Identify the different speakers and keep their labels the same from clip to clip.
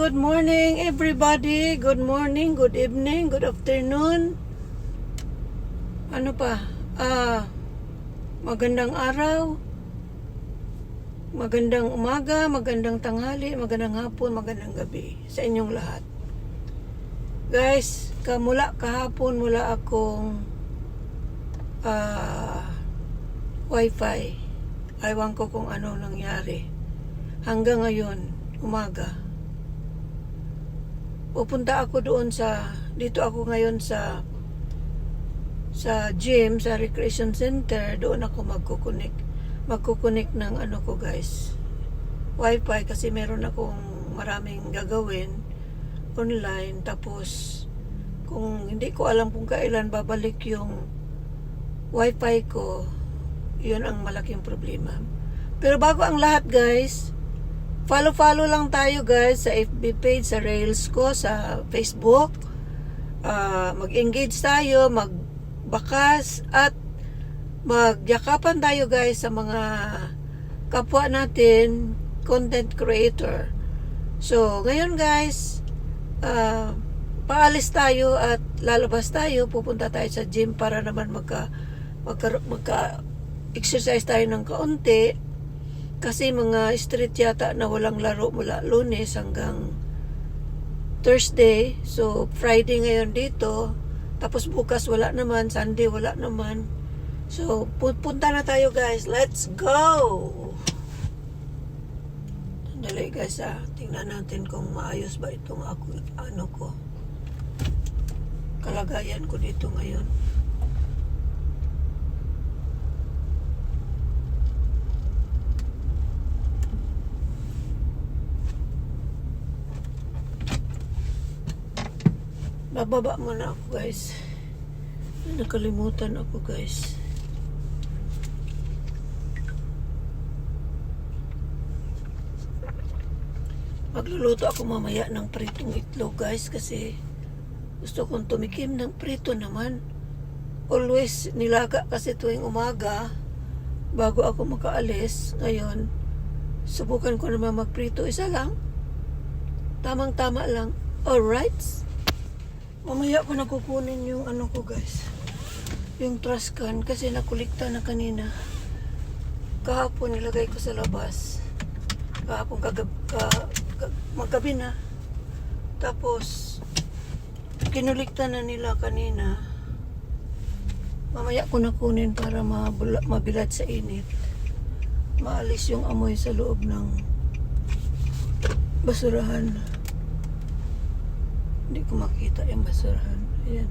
Speaker 1: Good morning everybody. Good morning, good evening, good afternoon. Ano pa? Magandang araw. Magandang umaga, magandang tanghali, magandang hapon, magandang gabi sa inyong lahat. Guys, kahapon mula akong wifi. Aywan ko kung ano nangyari. Hanggang ngayon, umaga. Pupunta ako doon dito ako ngayon sa gym, sa recreation center. Doon ako magkukunik ng ano ko guys, wifi, kasi meron akong maraming gagawin online. Tapos kung hindi ko alam kung kailan babalik yung wifi ko, yun ang malaking problema. Pero bago ang lahat guys, follow lang tayo guys sa FB page, sa Reels ko, sa Facebook. Mag-engage tayo, magbakas, at magyakapan tayo guys sa mga kapwa natin, content creator. So, ngayon guys, paalis tayo at lalabas tayo. Pupunta tayo sa gym para naman magka-exercise tayo ng kaunti. Kasi mga street yata na walang laro mula Lunes hanggang Thursday. So, Friday ngayon dito. Tapos bukas wala naman. Sunday wala naman. So, punta na tayo guys. Let's go! Sandali guys tingnan natin kung maayos ba itong kalagayan ko dito ngayon. Bababa muna ako guys. Nakalimutan ako guys. Magluluto ako mamaya ng pritong itlog guys, kasi gusto kong tumikim ng prito naman. Always nilaga kasi tuwing umaga bago ako makaalis. Ngayon subukan ko naman magprito, isa lang, tamang-tama lang. Alright, mamaya ko nakukunin yung ano ko guys, yung trash can, kasi nakulikta na kanina. Kahapon nilagay ko sa labas. Kahapon magabi na. Tapos kinulikta na nila kanina. Mamaya ko nakunin para mabilad sa init. Maalis yung amoy sa loob ng basurahan. Hindi ko makita yung basurahan. Ayan.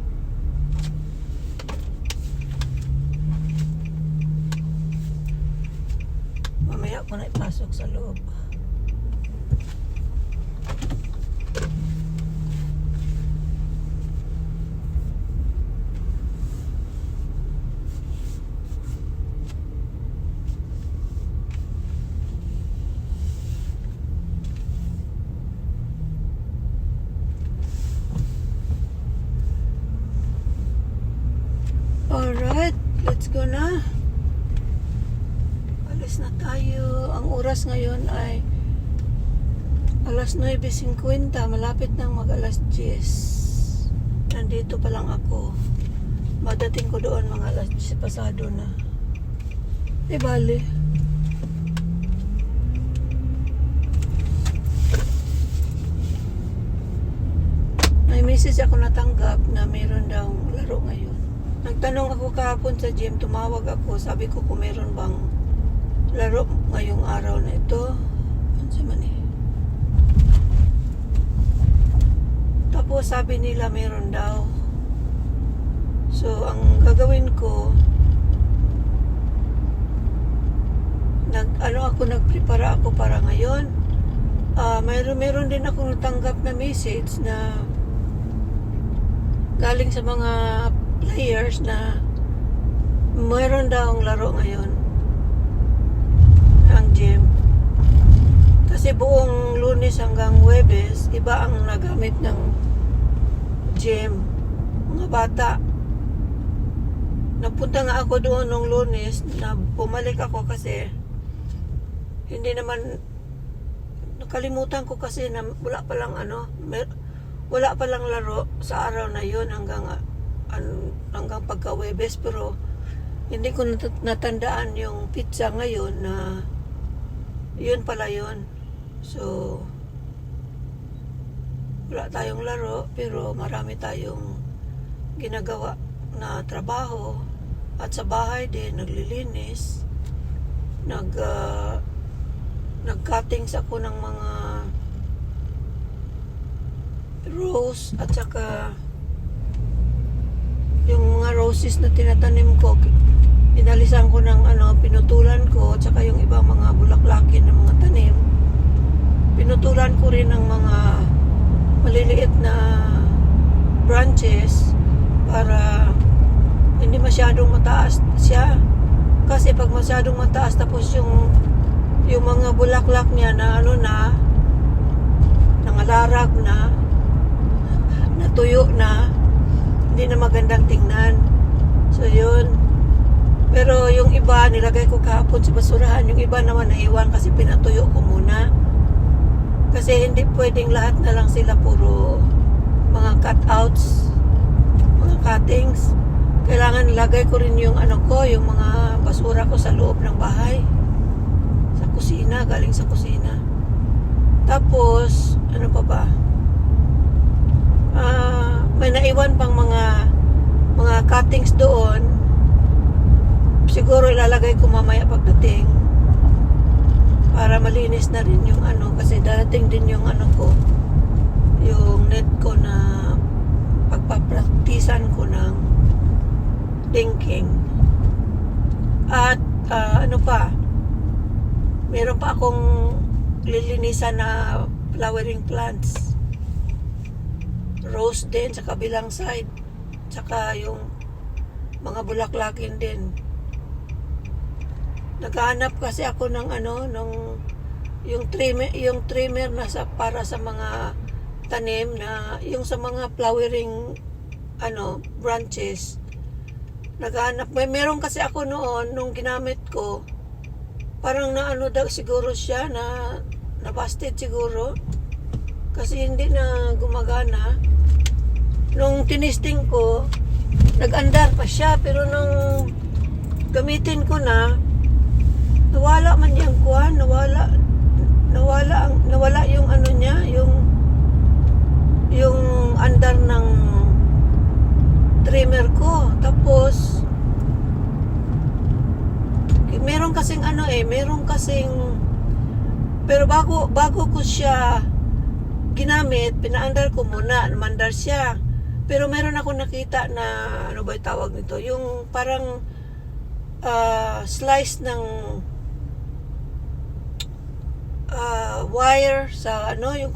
Speaker 1: Mamaya ko na ipasok sa loob. Alright, let's go na. Alis na tayo. Ang oras ngayon ay alas 9:50. Malapit nang mag alas 10. Nandito pa lang ako. Madating ko doon mga alas 10 pasado na. Di bale. May message ako natanggap na mayroon daw laro ngayon. Nagtanong ako kahapon sa gym, tumawag ako, sabi ko kung meron bang laro ngayong araw na ito. Ano sa man eh? Tapos sabi nila meron daw. So ang gagawin ko, nagprepara ako para ngayon. Meron din ako natanggap na message na galing sa mga players na mayroon daw ang laro ngayon ang gym. Kasi buong Lunes hanggang Huwebes, iba ang nagamit ng gym, mga bata. Napunta nga ako doon nung Lunes, na bumalik ako kasi hindi naman nakalimutan ko kasi na wala palang wala palang laro sa araw na yun hanggang pagka-Webes, pero hindi ko natandaan yung pizza ngayon na yun pala yun. So wala tayong laro, pero marami tayong ginagawa na trabaho, at sa bahay din naglilinis, nag-cuttings ako ng mga rose, at saka yung mga roses na tinatanim ko, inalisan ko ng pinutulan ko, at saka yung ibang mga bulaklakin ng mga tanim, pinutulan ko rin ng mga maliliit na branches para hindi masyadong mataas siya, kasi pag masyadong mataas tapos yung mga bulaklak niya na nangalarag na, natuyo na, hindi na magandang tingnan. So yun. Pero yung iba nilagay ko kahapon sa basurahan, yung iba naman naiwan kasi pinatuyo ko muna. Kasi hindi pwedeng lahat na lang sila puro mga cutouts, mga cuttings. Kailangan ilagay ko rin yung yung mga basura ko sa loob ng bahay. Sa kusina, galing sa kusina. Tapos, ano pa ba? May naiwan pang mga cuttings doon. Siguro ilalagay ko mamaya pagdating, para malinis na rin yung kasi darating din yung yung net ko na pagpapraktisan ko ng thinking. At meron pa akong lilinisan na flowering plants, rose din sa kabilang side, saka yung mga bulaklakin din. Naghahanap kasi ako ng yung trimmer na para sa mga tanim, na yung sa mga flowering branches. Naghahanap, meron kasi ako noon nung ginamit ko, parang daw siguro siya na busted siguro kasi hindi na gumagana. Nung tinisting ko, nag-andar pa siya, pero nung gamitin ko na, nawala man yung kuhan, nawala yung niya, yung andar ng trimmer ko. Tapos meron kasing pero bago ko siya ginamit, pinaandar ko muna, mandar siya. Pero meron ako nakita na ba tawag nito, yung parang slice ng wire sa yung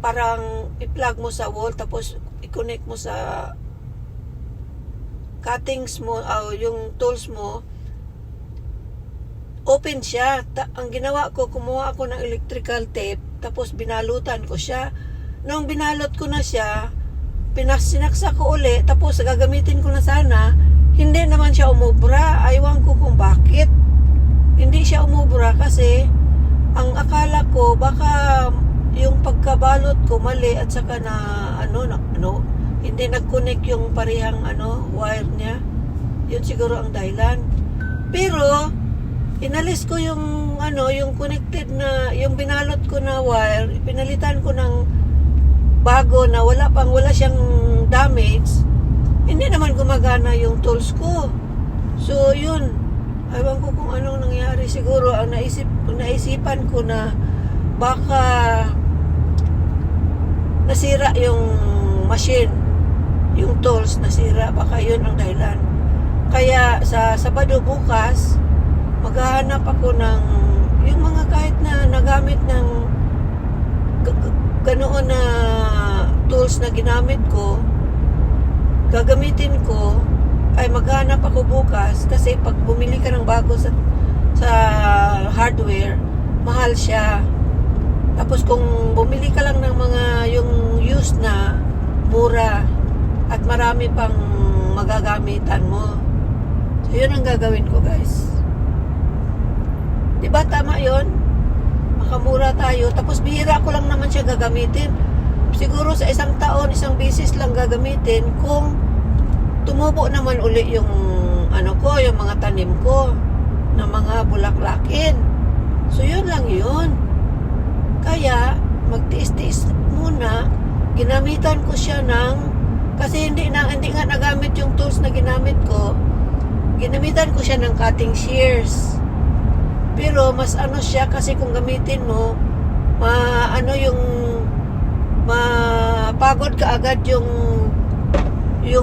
Speaker 1: parang i-plug mo sa wall, tapos i-connect mo sa cuttings mo, yung tools mo, open siya. Ang ginawa ko, kumuha ako ng electrical tape, tapos binalutan ko siya. Nung binalot ko na siya, sinaksak ko uli, tapos gagamitin ko na sana, hindi naman siya umubra. Aywan ko kung bakit hindi siya umubra, kasi ang akala ko baka yung pagkabalot ko mali, at saka na hindi nag-connect yung parehang wire niya. Yun siguro ang dahilan. Pero inalis ko yung yung connected na, yung binalot ko na wire, pinalitan ko ng bago na wala siyang damage. Hindi naman gumagana yung tools ko. So yun, ewan ko kung anong nangyari. Siguro ang naisipan ko na baka nasira yung machine, yung tools nasira, baka yun ang dahilan. Kaya sa Sabado bukas, maghahanap ako ng yung mga kahit na nagamit ng ganoon na tools na ginamit ko, gagamitin ko. Ay maghanap ako bukas, kasi pag bumili ka ng bago sa hardware, mahal siya. Tapos kung bumili ka lang ng mga yung used na, mura, at marami pang magagamitan mo. So yun ang gagawin ko, guys. Diba tama yun? makamura tayo. Tapos bihira ko lang naman siya gagamitin. Siguro sa isang taon, isang beses lang gagamitin kung tumubo naman uli yung ano ko, yung mga tanim ko na mga bulaklakin. So yun lang yun. Kaya magtiis-tiis muna. Ginamitan ko siya ng, kasi hindi nga nagamit yung tools na ginamit ko. Ginamitan ko siya ng cutting shears. Pero mas ano siya kasi kung gamitin mo, mapagod ka agad yung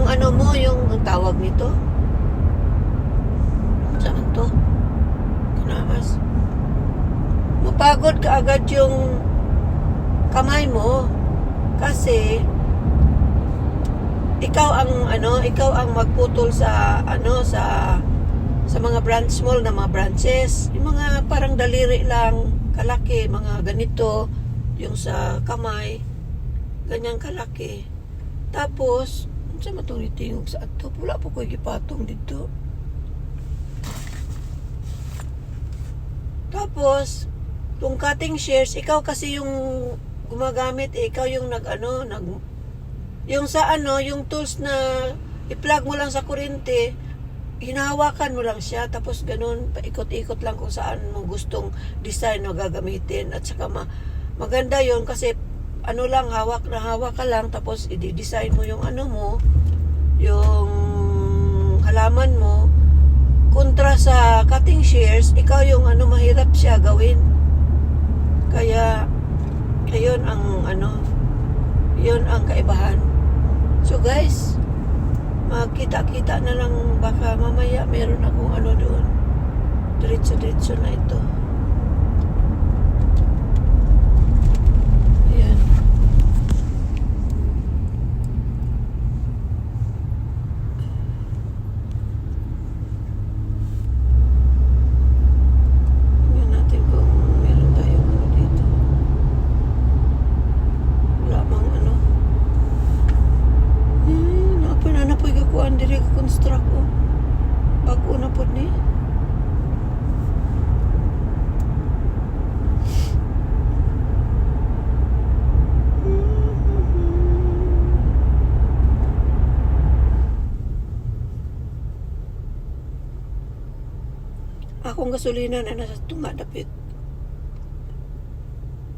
Speaker 1: ano mo, yung ang tawag nito. Saan to? Kanamas. Mapagod ka agad yung kamay mo kasi ikaw ang magputol sa mga branch small na mga branches, yung mga parang daliri lang kalaki, mga ganito yung sa kamay, ganyang kalaki. Tapos sa matong itingog sa ato, wala po ko gipatong dito. Tapos kung cutting shears, ikaw kasi yung gumagamit, ikaw yung yung tools na i-plug mo lang sa kuryente, hinahawakan mo lang siya, tapos ganun, paikot-ikot lang kung saan mo gustong design na gagamitin. At saka maganda yon kasi hawak ka lang, tapos i-design mo yung yung halaman mo. Kontra sa cutting shears, ikaw yung mahirap siya gawin. Kaya yun ang kaibahan. So guys, magkita-kita na lang, baka mamaya meron akong doon. Diretso-diretso na ito. Ayan. Tingnan natin kung meron tayong dito. Wala bang napoy gakuan diri ka construct ko. Bago na pod ni. Akong gasolina na nasa tunga dapit.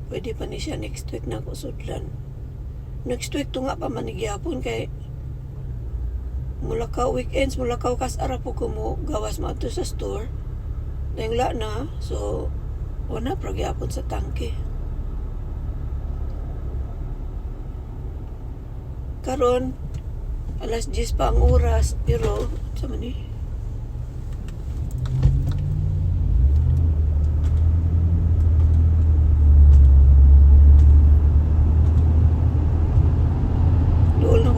Speaker 1: Pwede pa ni siya next week na ako sudlan. Next week tunga pa manigyapon kay mulakaw weekends, mulakaw kasara po ko mo gawas mo ato sa store. Nangla na, so wala pragyapon sa tangke. Karon alas 10 pa ang oras, pero sa man ni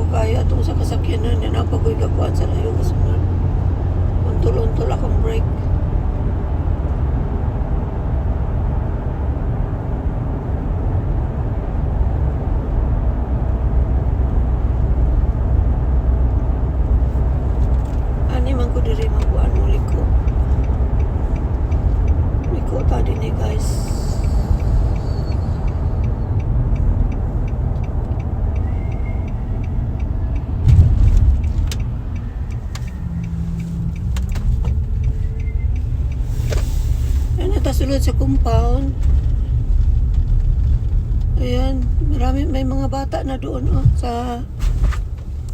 Speaker 1: kaya itong sa kasakyanan na napagoy gakuan sa layo kasunod. Untol-untol akong break. Ani man ko diri mabuan mo liko. Liko ta din guys. Sulod sa compound. Ayan, may mga bata na doon sa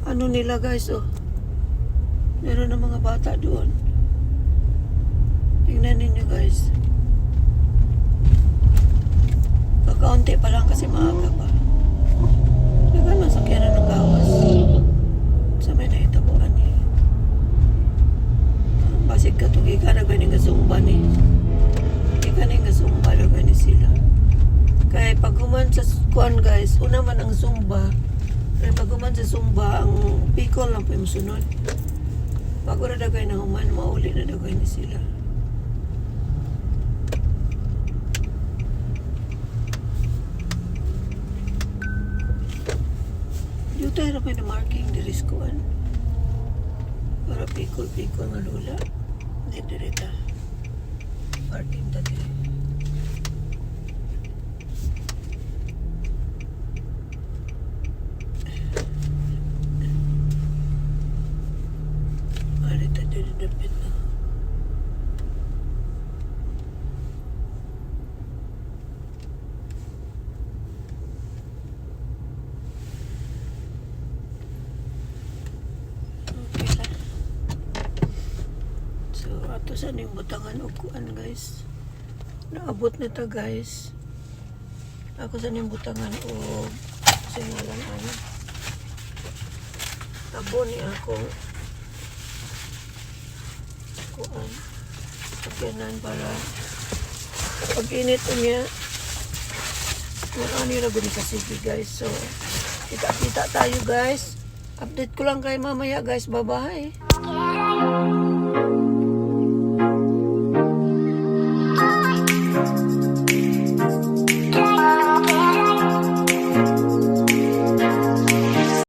Speaker 1: nila guys meron na mga bata doon. Tingnan ninyo guys, kakaunti pa lang kasi maaga pa. Nagan masakyanan ng gawas sa may nahitabuan basig katugi ka na ganing kasumba kaning nga Zumba daw gani sila. Kaya pag human sa kuan guys, una man ang Zumba. Kaya pag human sa Zumba, ang Bicol lang po yung sunod. Bago na daw kayo na human, mauli na daw gani sila. Dito tayo na kayo na marking diris kuan. Para Bicol nga lula. Hindi dirita. Parking tadi. Ako sa ning butangan og kuan guys. Naabot na ta guys. Ako sa ning butangan og singalan ano. Abo ni ako kuan. Pagyanan para pag init niya. Ano na guni kasi guys. So kita-kita tayo guys. Update ko lang kay mamaya guys. Bye-bye.